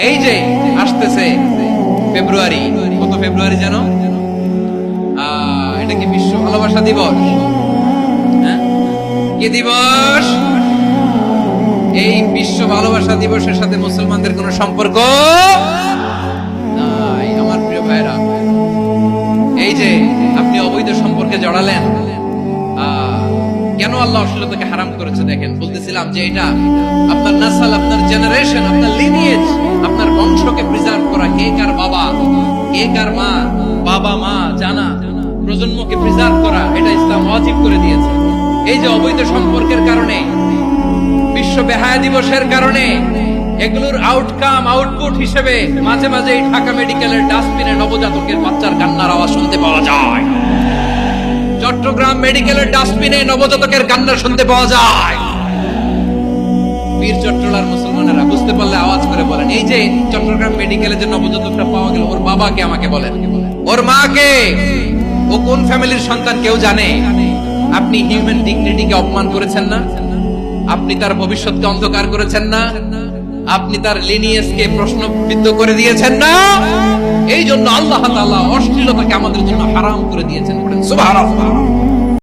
এই যে আসতেছে ফেব্রুয়ারি, কত ফেব্রুয়ারি যেন, এটা কি বিশ্ব ভালোবাসা দিবস? হ্যাঁ, কি দিবস? এই বিশ্ব ভালোবাসা দিবসের সাথে মুসলমানদের কোনো সম্পর্ক নাই। আমার প্রিয় ভাইরা, এই যে আপনি অবৈধ সম্পর্কে জড়ালেন, কেন আল্লাহ অশ্লীলতাকে হারাম করেছে দেখেন। বলতেছিলাম যে এটা আপনার নাসাল, আপনার জেনারেশন, আপনার লিনিয়েজ, আপনার বংশকে প্রিজার্ভ করা, কে কার বাবা, কে কার মা, বাবা মা জানা, প্রজন্মকে প্রিজার্ভ করা, এটা ইসলাম ওয়াজিব করে দিয়েছে। এই যে অবৈধ সম্পর্কের কারণে, বিশ্ব বেহায়া দিবসের কারণে, এগুলোর আউটকাম, আউটপুট হিসেবে মাঝে মাঝে এই ঢাকা মেডিকেলের ডাস্টবিনে নবজাতকের বাচ্চার কান্নার আওয়াজ শুনতে পাওয়া যায়। চট্টগ্রাম মেডিকেলের ডাস্টবিনে নবজাতকের কান্না শুনতে পাওয়া যায়। বীর চট্টলার মুসলমানেরা বুঝতে পারলে আওয়াজ করে বলেন, এই যে চট্টগ্রাম মেডিকেলে যে নবজাতকটা পাওয়া গেল, ওর বাবাকে আমাকে বলেন, ওর মাকে, ও কোন ফ্যামিলির সন্তান কেউ জানে? আপনি হিউম্যান ডিগনিটিকে অপমান করেছেন না? আপনি তার ভবিষ্যৎকে অন্ধকার করেছেন না? আপনি তার লিনিয়েজকে প্রশ্নবিদ্ধ করে দিয়েছেন না? এই জন্য আল্লাহ তাআলা অশ্লীলতাকে আমাদের জন্য হারাম করে দিয়েছেন। সুবহানাল্লাহ।